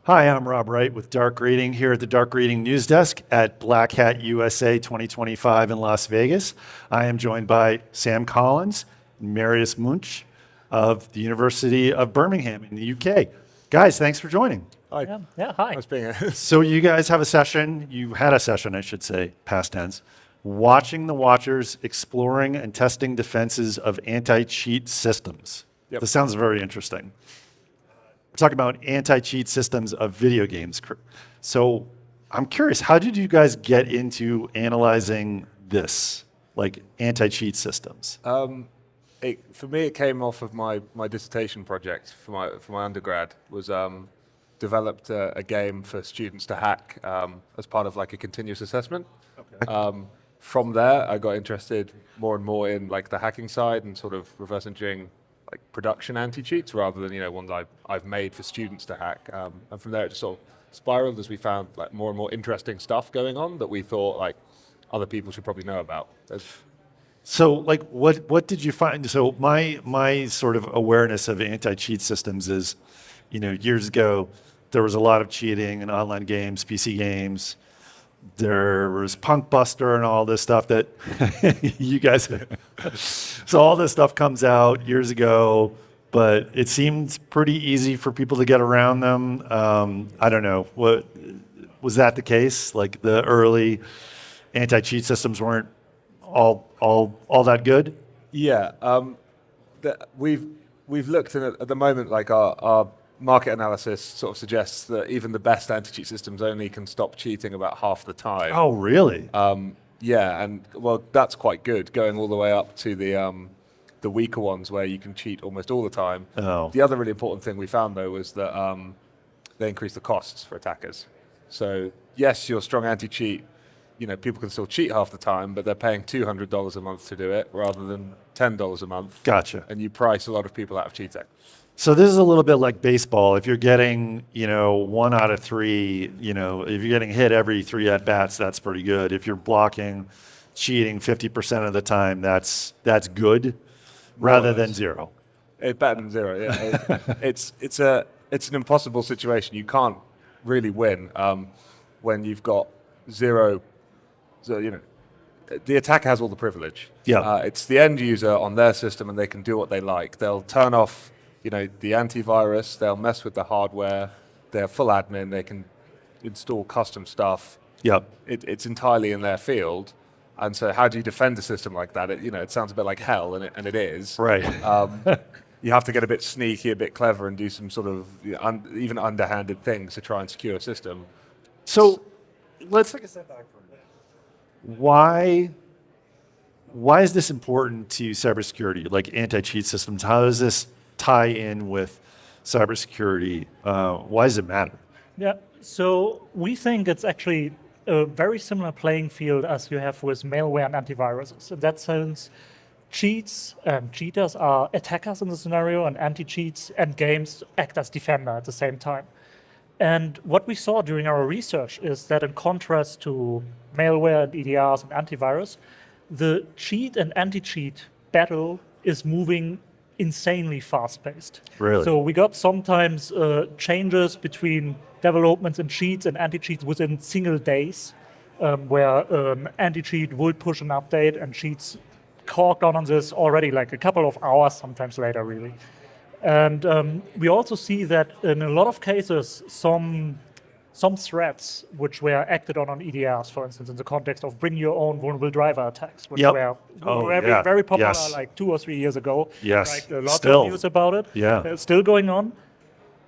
Hi, I'm Rob Wright with Dark Reading here at the Dark Reading News Desk at Black Hat USA 2025 in Las Vegas. I am joined by Sam Collins and Marius Meunch of the University of Birmingham in the UK. Guys, thanks for joining. Hi. Yeah, hi. Nice being here. So you guys have a session, you had a session, I should say, past tense, watching the Watchers exploring and testing defenses of anti-cheat systems. Yep. This sounds very interesting. We're talking about anti-cheat systems of video games. So I'm curious, how did you guys get into analyzing this, like anti-cheat systems? For me, it came off of my dissertation project for my undergrad. Was developed a game for students to hack as part of like a continuous assessment. Okay. From there, I got interested more and more in like the hacking side and sort of reverse engineering like production anti-cheats rather than ones I've made for students to hack. And from there, it just sort of spiraled as we found like more and more interesting stuff going on that we thought like other people should probably know about. So, like, what did you find? So, my sort of awareness of anti-cheat systems is, years ago, there was a lot of cheating in online games, PC games. There was Punk Buster and all this stuff that you guys. So all this stuff comes out years ago, but it seemed pretty easy for people to get around them. I don't know. What was that the case? Like the early anti-cheat systems weren't all that good? Yeah, we've looked at the moment like our market analysis sort of suggests that even the best anti-cheat systems only can stop cheating about half the time. Oh, really? Yeah, and well, that's quite good, going all the way up to the weaker ones where you can cheat almost all the time. Oh. The other really important thing we found though was that they increase the costs for attackers. So yes, your strong anti-cheat, people can still cheat half the time, but they're paying $200 a month to do it rather than $10 a month. Gotcha. And you price a lot of people out of cheating. So this is a little bit like baseball. If you're getting, 1 out of 3, if you're getting hit every 3 at bats, that's pretty good. If you're blocking, cheating 50% of the time, that's good, rather than 0. It's better than 0. Yeah, it's an impossible situation. You can't really win when you've got 0. So the attacker has all the privilege. Yeah. It's the end user on their system, and they can do what they like. They'll turn off the antivirus, they'll mess with the hardware, they're full admin, they can install custom stuff. Yep. It's entirely in their field. And so how do you defend a system like that? It sounds a bit like hell, and it is. Right. You have to get a bit sneaky, a bit clever, and do some sort of even underhanded things to try and secure a system. So let's take a step back for a minute. Why is this important to cybersecurity, like anti-cheat systems? How does this tie in with cybersecurity? Why does it matter? Yeah, so we think it's actually a very similar playing field as you have with malware and antiviruses. In that sense, cheats and cheaters are attackers in the scenario, and anti-cheats and games act as defender at the same time. And what we saw during our research is that in contrast to malware and EDRs and antivirus, the cheat and anti-cheat battle is moving insanely fast-paced. Really? So we got sometimes changes between developments in cheats and anti-cheats within single days, where anti-cheat would push an update and cheats caught on this already like a couple of hours, sometimes later, really. And we also see that in a lot of cases, some threats which were acted on EDRs, for instance, in the context of bring your own vulnerable driver attacks, which were very popular like 2 or 3 years ago. Yes, like a lot still. of news about it. Yeah. Still going on.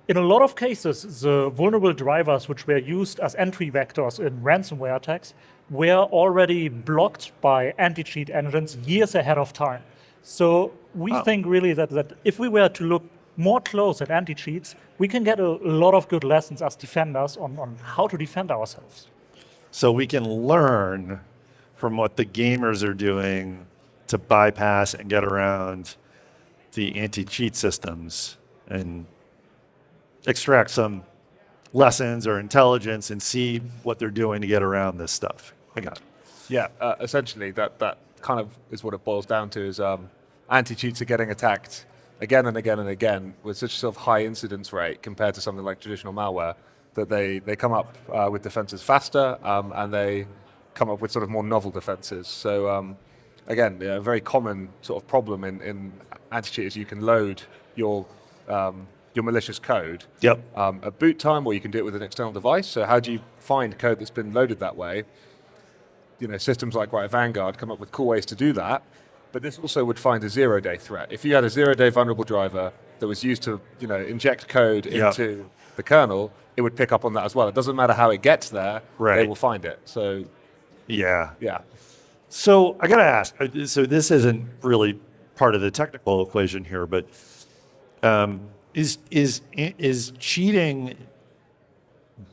In a lot of cases, the vulnerable drivers which were used as entry vectors in ransomware attacks were already blocked by anti-cheat engines years ahead of time. So we think really that if we were to look more close at anti-cheats, we can get a lot of good lessons as defenders on how to defend ourselves. So we can learn from what the gamers are doing to bypass and get around the anti-cheat systems and extract some lessons or intelligence and see what they're doing to get around this stuff. I got it. Yeah, essentially that kind of is what it boils down to is anti-cheats are getting attacked again and again and again with such a sort of high incidence rate compared to something like traditional malware that they come up with defenses faster, and they come up with sort of more novel defenses. So again, a very common sort of problem in anti-cheat is you can load your malicious code Yep. at boot time, or you can do it with an external device. So how do you find code that's been loaded that way? Systems like Vanguard come up with cool ways to do that, but this also would find a zero-day threat. If you had a zero-day vulnerable driver that was used to inject code into the kernel, it would pick up on that as well. It doesn't matter how it gets there, they will find it. So yeah. yeah. So I got to ask, so this isn't really part of the technical equation here, but is cheating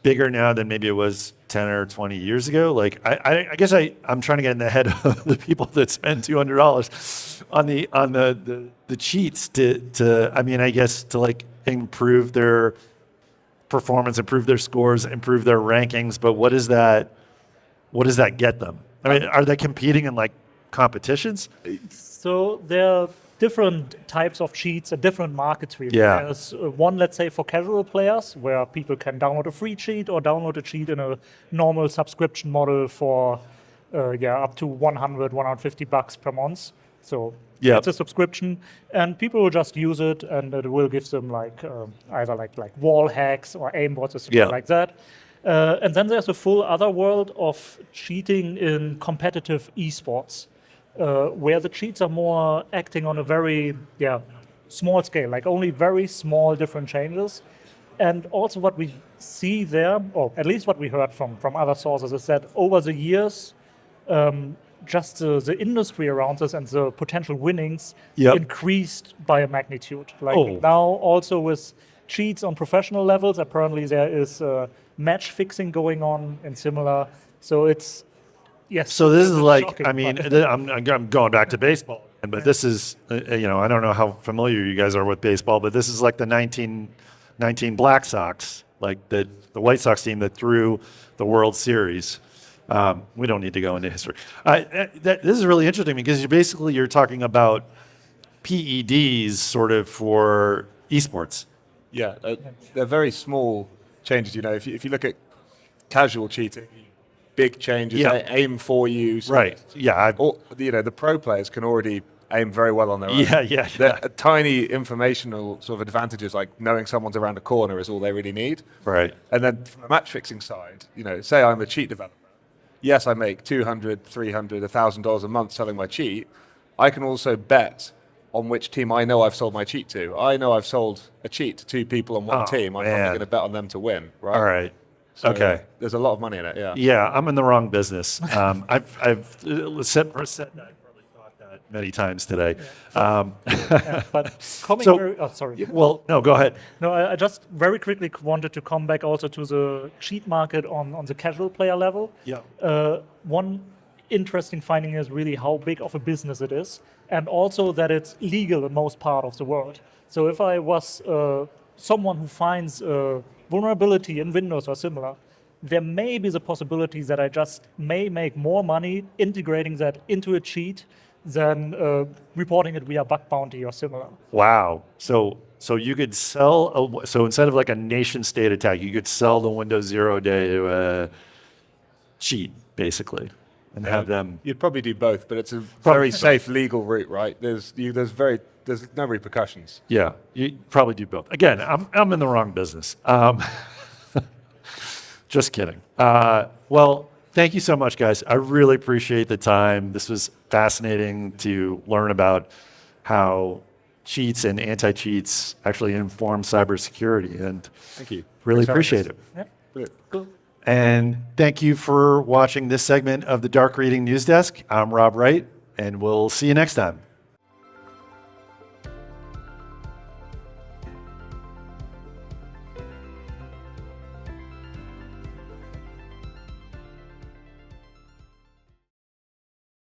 bigger now than maybe it was 10 or 20 years ago? Like, I guess I'm trying to get in the head of the people that spend $200 on the cheats to I guess to like improve their performance, improve their scores, improve their rankings. But what does that get them? I mean, are they competing in like competitions? So there are different types of cheats and different markets really. Yeah. There's one, let's say, for casual players, where people can download a free cheat or download a cheat in a normal subscription model for up to $150 per month. So Yep. it's a subscription, and people will just use it, and it will give them either like wall hacks or aimbots or something like that. And then there's a full other world of cheating in competitive esports, where the cheats are more acting on a very small scale, like only very small different changes. And also what we see there, or at least what we heard from other sources, is that over the years, just the industry around us and the potential winnings increased by a magnitude. Like now also with cheats on professional levels, apparently there is match fixing going on and similar. So it's, yes. So this is like, shocking, I mean, I'm going back to baseball, but this is, I don't know how familiar you guys are with baseball, but this is like the 1919 Black Sox, like the White Sox team that threw the World Series. We don't need to go into history. This is really interesting because you're talking about PEDs sort of for esports. Yeah, they're very small changes. If you look at casual cheating, big changes, aim for you. So Right. Yeah. the pro players can already aim very well on their own. Yeah. They're tiny informational sort of advantages, like knowing someone's around a corner is all they really need. Right. And then from the match fixing side, say I'm a cheat developer. Yes, I make $200, $300, $1,000 a month selling my cheat. I can also bet on which team I know I've sold my cheat to. I know I've sold a cheat to two people on one team. I'm probably going to bet on them to win, right? All right. So, okay. There's a lot of money in it, yeah. Yeah, I'm in the wrong business. I've said that. I've probably thought that many times today. But coming sorry. Well, no, go ahead. No, I just very quickly wanted to come back also to the cheat market on the casual player level. Yeah. One interesting finding is really how big of a business it is, and also that it's legal in most part of the world. So if I was someone who finds a vulnerability in Windows or similar, there may be the possibility that I just may make more money integrating that into a cheat than reporting it via bug bounty or similar. Wow. So you could sell, so instead of like a nation state attack, you could sell the Windows 0 day to a cheat, basically, and have them. You'd probably do both, but it's a very safe legal route, right? There's no repercussions. Yeah, you probably do both. Again, I'm in the wrong business. Just kidding. Well, thank you so much, guys. I really appreciate the time. This was fascinating to learn about how cheats and anti-cheats actually inform cybersecurity, and Thank you. really Thanks for appreciate having it. Yeah. Brilliant. Cool. And thank you for watching this segment of the Dark Reading News Desk. I'm Rob Wright, and we'll see you next time.